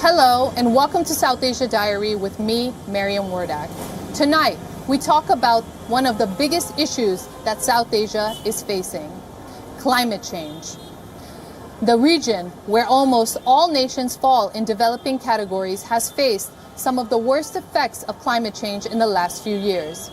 Hello and welcome to South Asia Diary with me, Mariam Wardak. Tonight, we talk about one of the biggest issues that South Asia is facing, climate change. The region, where almost all nations fall in developing categories, has faced some of the worst effects of climate change in the last few years.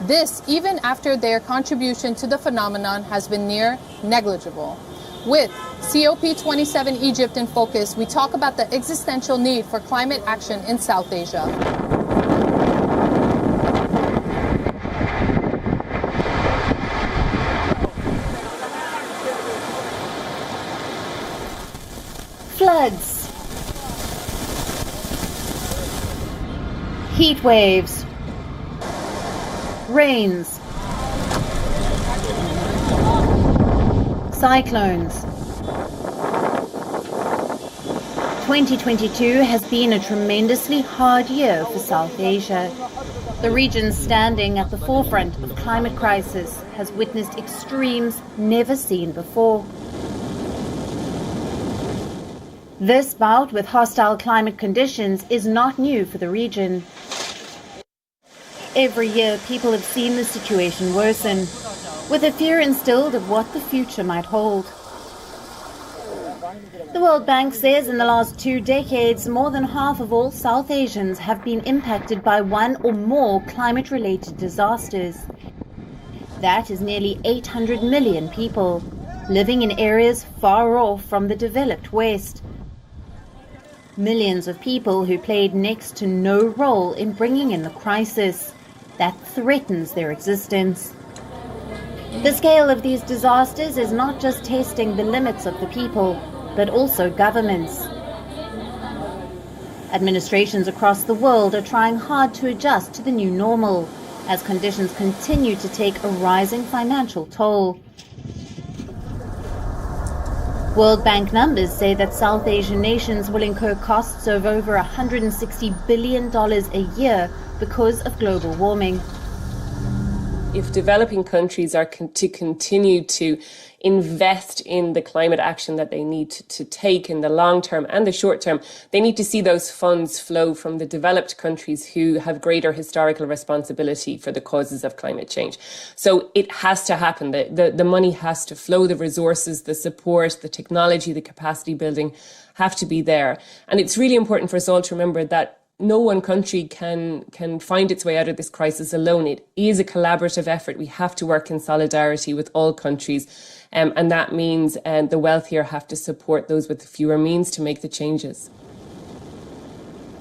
This even after their contribution to the phenomenon has been near negligible. With COP27 Egypt in focus, we talk about the existential need for climate action in South Asia. Floods, heat waves, rains, cyclones. 2022 has been a tremendously hard year for South Asia. The region, standing at the forefront of climate crisis, has witnessed extremes never seen before. This bout with hostile climate conditions is not new for the region. Every year, people have seen the situation worsen, with a fear instilled of what the future might hold. The World Bank says in the last 2 decades, more than half of all South Asians have been impacted by one or more climate-related disasters. That is nearly 800 million people, living in areas far off from the developed West. Millions of people who played next to no role in bringing in the crisis that threatens their existence. The scale of these disasters is not just testing the limits of the people, but also governments. Administrations across the world are trying hard to adjust to the new normal, as conditions continue to take a rising financial toll. World Bank numbers say that South Asian nations will incur costs of over $160 billion a year because of global warming. If developing countries are to continue to invest in the climate action that they need to take in the long term and the short term, they need to see those funds flow from the developed countries who have greater historical responsibility for the causes of climate change. So it has to happen. The money has to flow, the resources, the support, the technology, the capacity building have to be there. And it's really important for us all to remember that no one country can find its way out of this crisis alone. It is a collaborative effort. We have to work in solidarity with all countries. And that means the wealthier have to support those with fewer means to make the changes.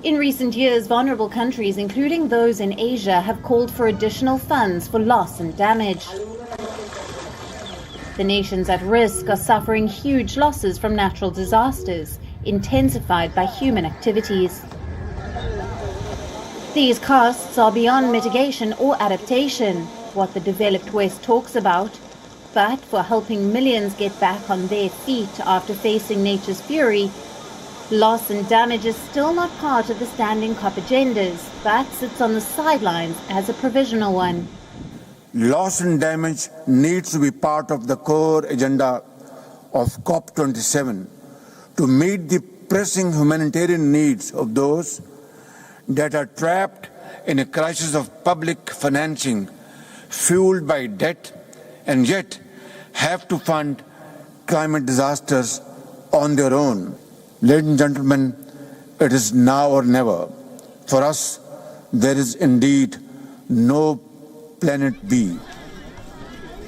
In recent years, vulnerable countries, including those in Asia, have called for additional funds for loss and damage. The nations at risk are suffering huge losses from natural disasters, intensified by human activities. These costs are beyond mitigation or adaptation, what the developed West talks about, but for helping millions get back on their feet after facing nature's fury, loss and damage is still not part of the standing COP agendas, but sits on the sidelines as a provisional one. Loss and damage needs to be part of the core agenda of COP27 to meet the pressing humanitarian needs of those that are trapped in a crisis of public financing fueled by debt and yet have to fund climate disasters on their own. Ladies and gentlemen, it is now or never. For us, there is indeed no planet B.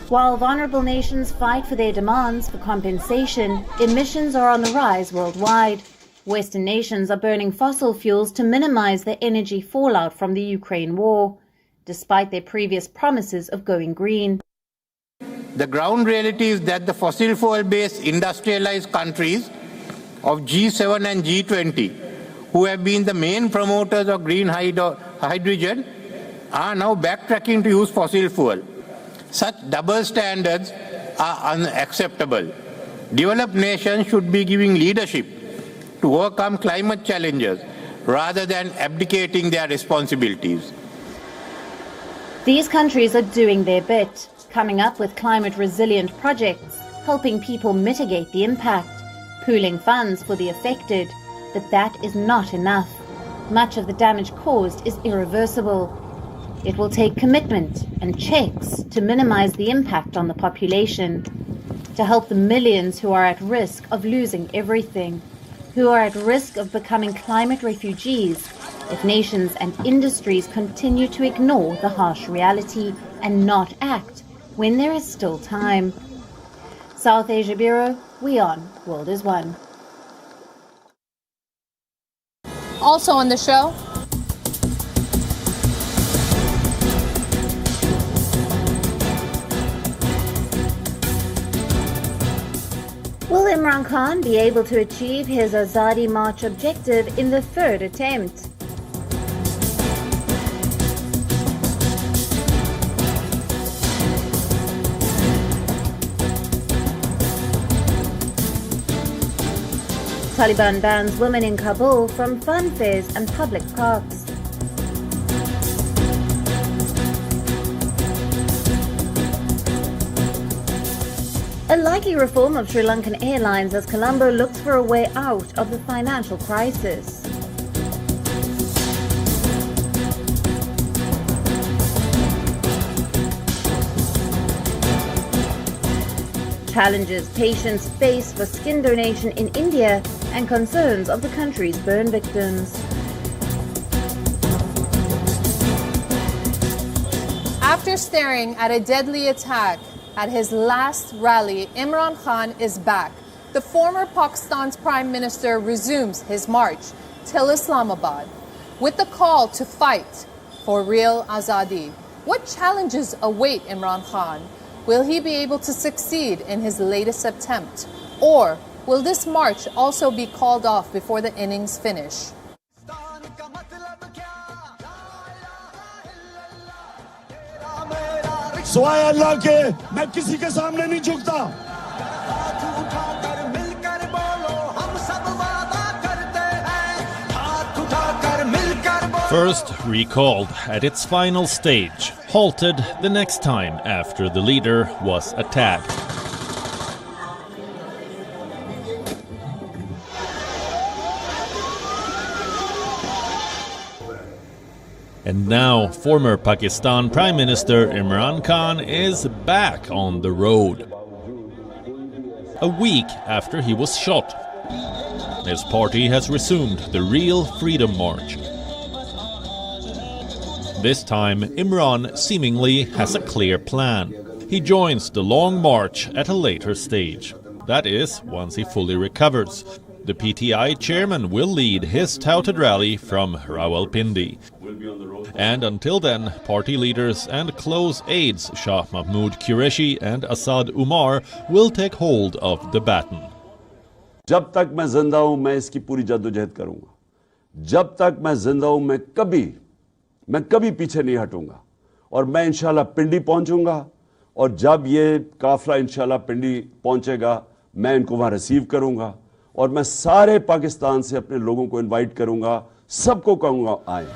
While vulnerable nations fight for their demands for compensation, emissions are on the rise worldwide. Western nations are burning fossil fuels to minimize the energy fallout from the Ukraine war, despite their previous promises of going green. The ground reality is that the fossil fuel-based industrialized countries of G7 and G20, who have been the main promoters of green hydrogen, are now backtracking to use fossil fuel. Such double standards are unacceptable. Developed nations should be giving leadership to overcome climate challenges rather than abdicating their responsibilities. These countries are doing their bit, coming up with climate-resilient projects, helping people mitigate the impact, pooling funds for the affected, But that is not enough. Much of the damage caused is irreversible. It will take commitment and checks to minimize the impact on the population, to help the millions who are at risk of losing everything, who are at risk of becoming climate refugees if nations and industries continue to ignore the harsh reality and not act when there is still time. South Asia Bureau, WION, World is One. Also on the show, will Imran Khan be able to achieve his Azadi March objective in the third attempt? Taliban bans women in Kabul from fun fairs and public parks. A likely reform of Sri Lankan airlines as Colombo looks for a way out of the financial crisis. Challenges patients face for skin donation in India and concerns of the country's burn victims. after staring at a deadly attack at his last rally, Imran Khan is back. The former Pakistan's Prime Minister resumes his march till Islamabad with the call to fight for real Azadi. What challenges await Imran Khan? Will he be able to succeed in his latest attempt? Or will this march also be called off before the innings finish? सवाए अल्लाह के मैं किसी के सामने नहीं झुकता। First recalled at its final stage, halted the next time after the leader was attacked. And now, former Pakistan Prime Minister Imran Khan is back on the road. A week after he was shot, his party has resumed the real Freedom March. This time, Imran seemingly has a clear plan. He joins the long march at a later stage. That is, once he fully recovers. The PTI chairman will lead his touted rally from Rawalpindi. And until then, party leaders and close aides Shah Mahmood Qureshi and Asad Umar will take hold of the baton. जब तक मैं जिंदा हूं मैं इसकी पूरी जद्दोजहद करूंगा। जब तक मैं जिंदा हूं मैं कभी पीछे नहीं हटूंगा और मैं इंशाल्लाह पिंडी पहुंचूंगा और जब ये काफिला इंशाल्लाह पिंडी पहुंचेगा मैं इनको वहां रिसीव करूंगा और मैं सारे पाकिस्तान से अपने लोगों को इनवाइट करूंगा, सबको कहूंगा आए।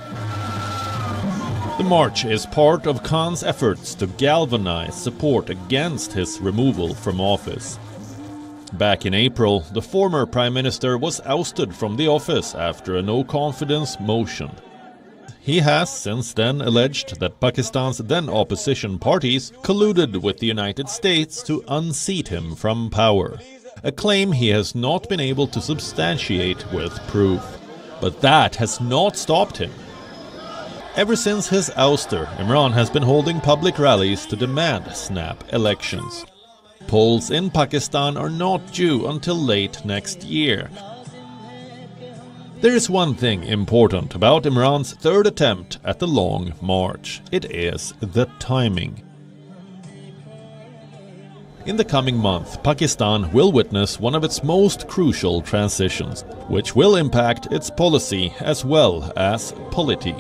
The march is part of Khan's efforts to galvanize support against his removal from office. Back in April, the former Prime Minister was ousted from the office after a no-confidence motion. He has since then alleged that Pakistan's then-opposition parties colluded with the United States to unseat him from power, a claim he has not been able to substantiate with proof. But that has not stopped him. Ever since his ouster, Imran has been holding public rallies to demand snap elections. Polls in Pakistan are not due until late next year. There is one thing important about Imran's third attempt at the long march. It is the timing. In the coming month, Pakistan will witness one of its most crucial transitions, which will impact its policy as well as polity.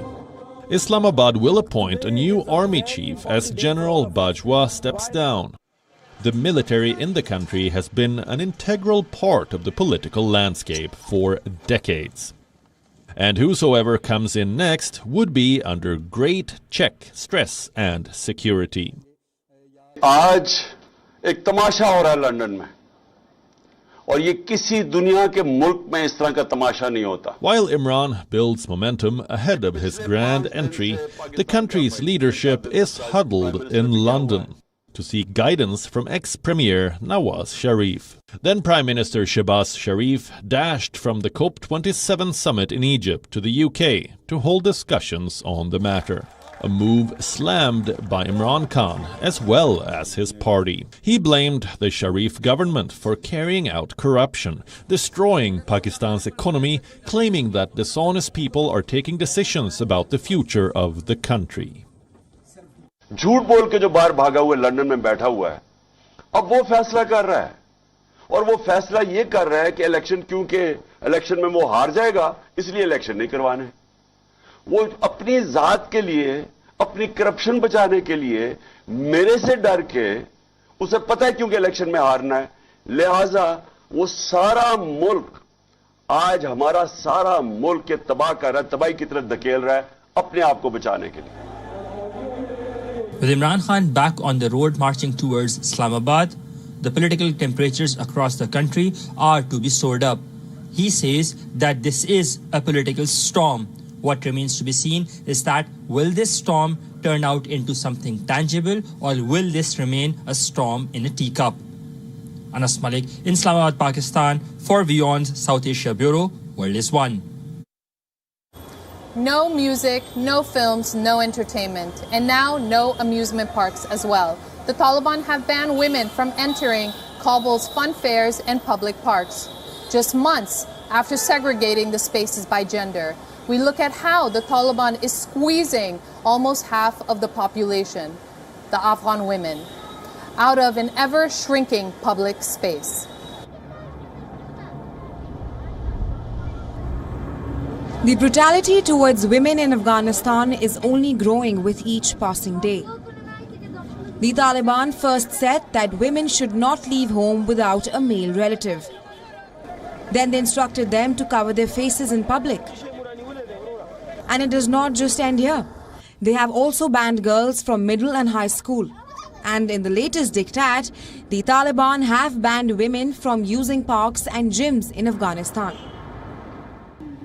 Islamabad will appoint a new army chief as General Bajwa steps down. The military in the country has been an integral part of the political landscape for decades. And whosoever comes in next would be under great check, stress and security. आज एक तमाशा हो रहा है London में और ये किसी दुनिया के मुल्क में इस तरह का तमाशा नहीं होता. While Imran builds momentum ahead of his grand entry, the country's leadership is huddled in London to seek guidance from ex-Premier Nawaz Sharif. Then Prime Minister Shehbaz Sharif dashed from the COP27 summit in Egypt to the UK to hold discussions on the matter. A move slammed by Imran Khan as well as his party. He blamed the Sharif government for carrying out corruption, destroying Pakistan's economy, claiming that dishonest people are taking decisions about the future of the country. झूठ बोल के जो बाहर भागा हुआ London में बैठा हुआ है, अब वो फैसला कर रहा है और वो फैसला ये कर रहा है कि इलेक्शन, क्योंकि इलेक्शन में वो हार जाएगा इसलिए इलेक्शन नहीं करवाने. वो अपनी जात के लिए, अपनी करप्शन बचाने के लिए मेरे से डर के, उसे पता है क्योंकि इलेक्शन में हारना है, लिहाजा वो सारा मुल्क, आज हमारा सारा मुल्क के तबाह कर रहा है, तबाही की तरफ धकेल रहा है अपने आप को बचाने के लिए. With Imran Khan back on the road marching towards Islamabad, the political temperatures across the country are to be soared up. He says that this is a political storm. What remains to be seen is that will this storm turn out into something tangible, or will this remain a storm in a teacup? Anas Malik in Islamabad, Pakistan for WION's South Asia Bureau, World is One. No music, no films, no entertainment, and now no amusement parks as well. The Taliban have banned women from entering Kabul's fun fairs and public parks. Just months after segregating the spaces by gender, we look at how the Taliban is squeezing almost half of the population, the Afghan women, out of an ever-shrinking public space. The brutality towards women in Afghanistan is only growing with each passing day. The Taliban first said that women should not leave home without a male relative. Then they instructed them to cover their faces in public. And it does not just end here. They have also banned girls from middle and high school. And in the latest diktat, the Taliban have banned women from using parks and gyms in Afghanistan.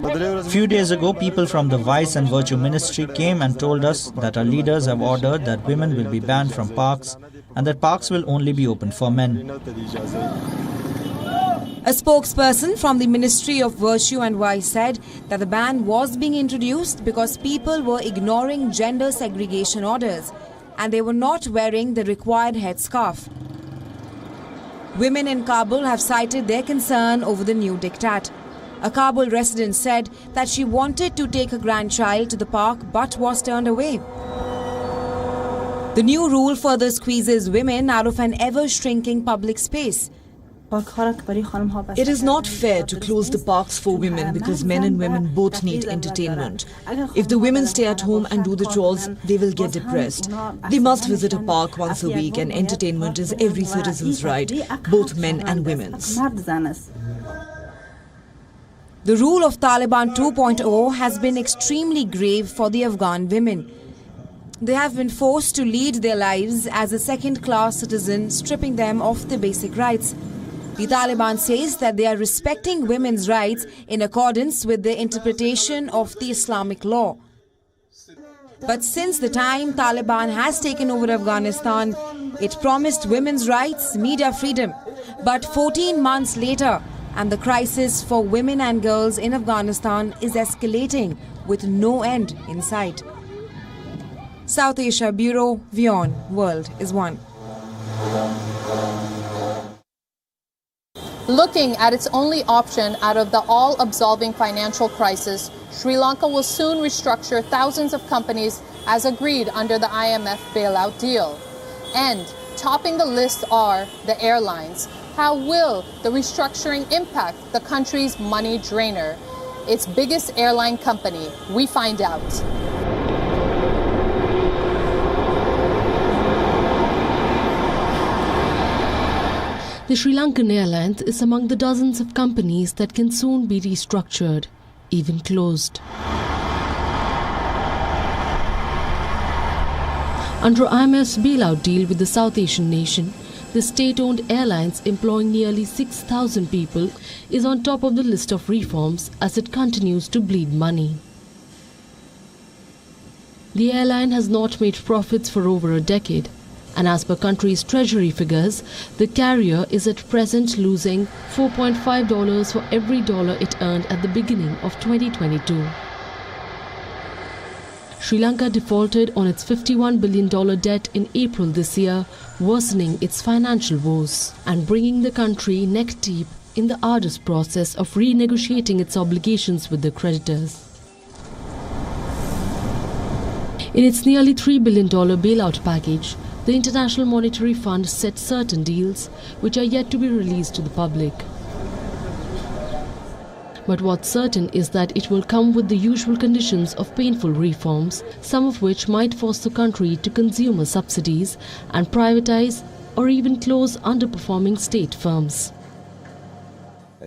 A few days ago, people from the Vice and Virtue Ministry came and told us that our leaders have ordered that women will be banned from parks and that parks will only be open for men. A spokesperson from the Ministry of Virtue and Vice said that the ban was being introduced because people were ignoring gender segregation orders and they were not wearing the required headscarf. Women in Kabul have cited their concern over the new diktat. A Kabul resident said that she wanted to take her grandchild to the park but was turned away. The new rule further squeezes women out of an ever-shrinking public space. It is not fair to close the parks for women because men and women both need entertainment. If the women stay at home and do the chores, they will get depressed. They must visit a park once a week, and entertainment is every citizen's right, both men and women's. The rule of Taliban 2.0 has been extremely grave for the Afghan women. They have been forced to lead their lives as a second-class citizen, stripping them of their basic rights. The Taliban says that they are respecting women's rights in accordance with their interpretation of the Islamic law. But since the time Taliban has taken over Afghanistan, it promised women's rights, media freedom. But 14 months later, and the crisis for women and girls in Afghanistan is escalating with no end in sight. South Asia Bureau, WION, World is One. Looking at its only option out of the all-absolving financial crisis, Sri Lanka will soon restructure thousands of companies as agreed under the IMF bailout deal. And topping the list are the airlines. How will the restructuring impact the country's money drainer, its biggest airline company? We find out. The Sri Lankan Airlines is among the dozens of companies that can soon be restructured, even closed. Under IMF's bailout deal with the South Asian nation, the state-owned airlines employing nearly 6,000 people, is on top of the list of reforms as it continues to bleed money. The airline has not made profits for over a decade, and as per country's treasury figures, the carrier is at present losing $4.5 for every dollar it earned at the beginning of 2022. Sri Lanka defaulted on its $51 billion debt in April this year, worsening its financial woes and bringing the country neck deep in the arduous process of renegotiating its obligations with the creditors. In its nearly $3 billion bailout package, the International Monetary Fund set certain deals which are yet to be released to the public. But what's certain is that it will come with the usual conditions of painful reforms, some of which might force the country to consumer subsidies and privatize or even close underperforming state firms.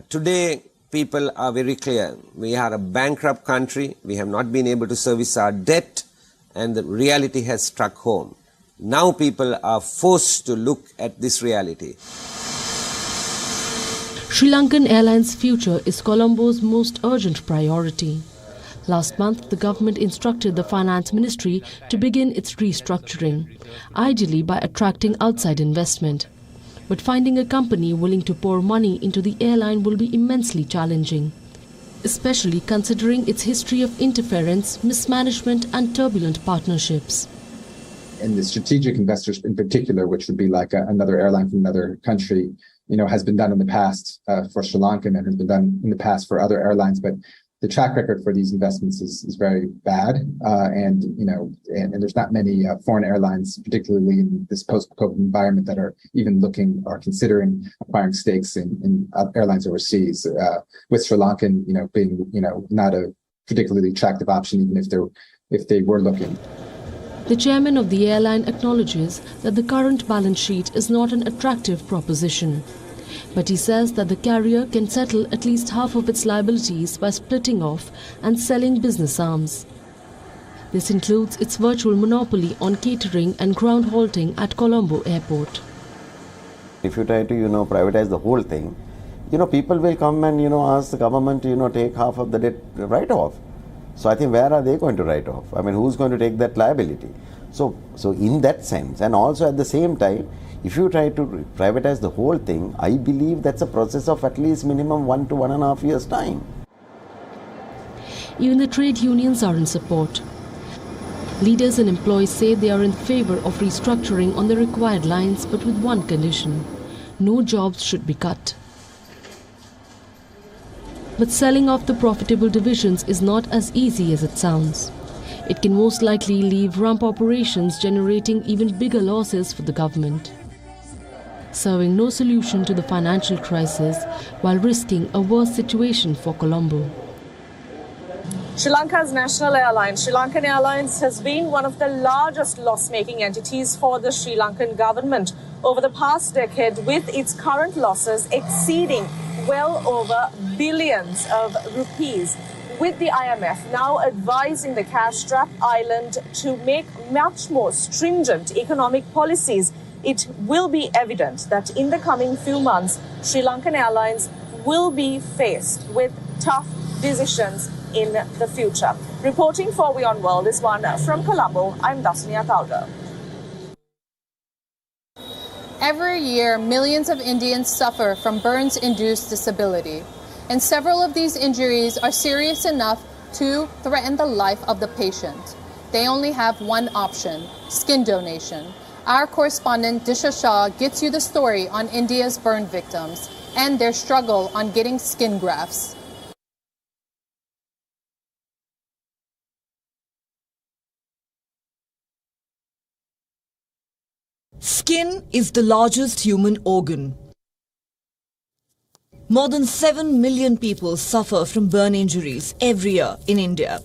Today, people are very clear. We are a bankrupt country. We have not been able to service our debt, and the reality has struck home. Now people are forced to look at this reality. Sri Lankan Airlines' future is Colombo's most urgent priority. Last month, the government instructed the Finance Ministry to begin its restructuring, ideally by attracting outside investment. But finding a company willing to pour money into the airline will be immensely challenging, especially considering its history of interference, mismanagement and turbulent partnerships. And the strategic investors in particular, which would be like another airline from another country, has been done in the past for Sri Lankan and has been done in the past for other airlines. But the track record for these investments is very bad. And there's not many foreign airlines, particularly in this post-COVID environment, that are even looking or considering acquiring stakes in airlines overseas, with Sri Lankan, being, not a particularly attractive option, even if they were looking. The chairman of the airline acknowledges that the current balance sheet is not an attractive proposition. But he says that the carrier can settle at least half of its liabilities by splitting off and selling business arms. This includes its virtual monopoly on catering and ground halting at Colombo Airport. If you try to, privatize the whole thing, people will come and, ask the government to, take half of the debt write-off. So I think where are they going to write off? I mean, who's going to take that liability? So in that sense, and also at the same time, if you try to privatize the whole thing, I believe that's a process of at least minimum 1 to 1.5 years' time. Even the trade unions are in support. Leaders and employees say they are in favor of restructuring on the required lines, but with one condition: no jobs should be cut. But selling off the profitable divisions is not as easy as it sounds. It can most likely leave rump operations generating even bigger losses for the government, serving no solution to the financial crisis while risking a worse situation for Colombo. Sri Lanka's national airline, Sri Lankan Airlines, has been one of the largest loss-making entities for the Sri Lankan government over the past decade, with its current losses exceeding well over billions of rupees, with the IMF now advising the cash-strapped island to make much more stringent economic policies. It will be evident that in the coming few months, Sri Lankan Airlines will be faced with tough decisions in the future. Reporting for WION World is one from Colombo. I'm Dasnia Kauda. Every year, millions of Indians suffer from burns-induced disability, and several of these injuries are serious enough to threaten the life of the patient. They only have one option: skin donation. Our correspondent Disha Shah gets you the story on India's burn victims and their struggle on getting skin grafts. Skin is the largest human organ. More than 7 million people suffer from burn injuries every year in India.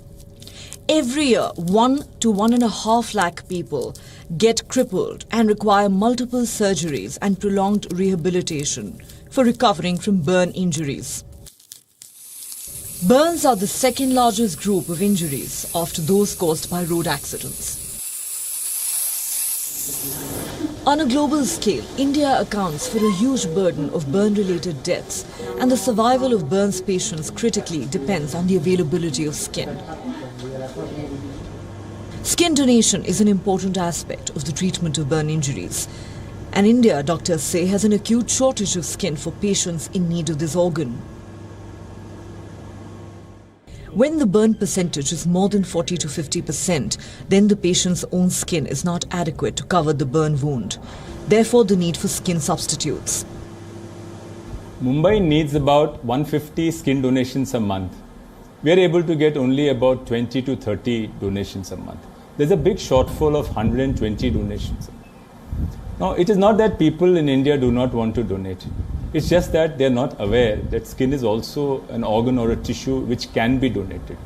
Every year, 1 to 1.5 lakh people get crippled and require multiple surgeries and prolonged rehabilitation for recovering from burn injuries. Burns are the second largest group of injuries after those caused by road accidents. On a global scale, India accounts for a huge burden of burn-related deaths, and the survival of burns patients critically depends on the availability of skin. Skin donation is an important aspect of the treatment of burn injuries. And India, doctors say, has an acute shortage of skin for patients in need of this organ. When the burn percentage is more than 40 to 50%, then the patient's own skin is not adequate to cover the burn wound. Therefore, the need for skin substitutes. Mumbai needs about 150 skin donations a month. We are able to get only about 20 to 30 donations a month. There's a big shortfall of 120 donations. Now, it is not that people in India do not want to donate. It's just that they're not aware that skin is also an organ or a tissue which can be donated.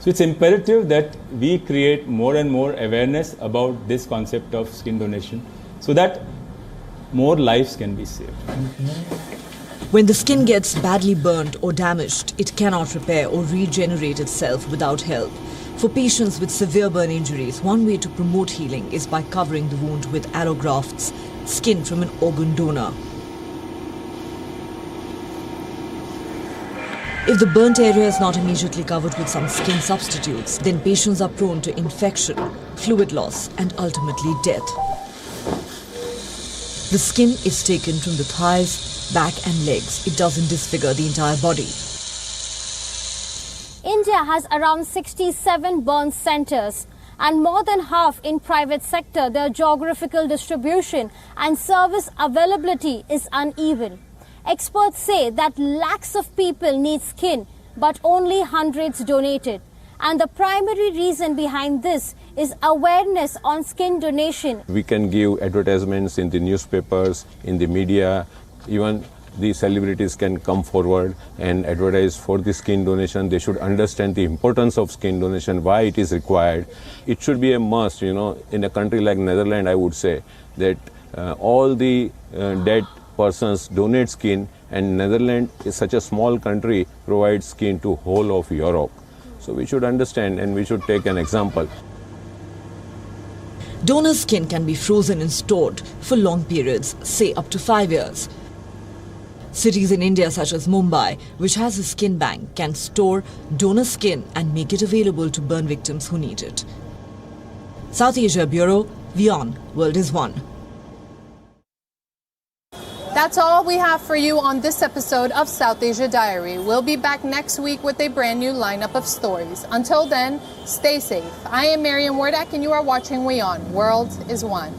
So it's imperative that we create more and more awareness about this concept of skin donation so that more lives can be saved. When the skin gets badly burnt or damaged, it cannot repair or regenerate itself without help. For patients with severe burn injuries, one way to promote healing is by covering the wound with allografts, skin from an organ donor. If the burnt area is not immediately covered with some skin substitutes, then patients are prone to infection, fluid loss, and ultimately death. The skin is taken from the thighs, back and legs. It doesn't disfigure the entire body. India has around 67 burn centers, and more than half in private sector. Their geographical distribution and service availability is uneven. Experts say that lakhs of people need skin, but only hundreds donated. And the primary reason behind this is awareness on skin donation. We can give advertisements in the newspapers, in the media, even the celebrities can come forward and advertise for the skin donation. They should understand the importance of skin donation, why it is required. It should be a must, in a country like Netherlands, I would say that all the dead persons donate skin, and Netherlands is such a small country, provides skin to whole of Europe. So we should understand and we should take an example. Donor skin can be frozen and stored for long periods, say up to 5 years. Cities in India such as Mumbai, which has a skin bank, can store donor skin and make it available to burn victims who need it. South Asia Bureau, WION, World is One. That's all we have for you on this episode of South Asia Diary. We'll be back next week with a brand new lineup of stories. Until then, stay safe. I am Mariam Wardak and you are watching WION, World is One.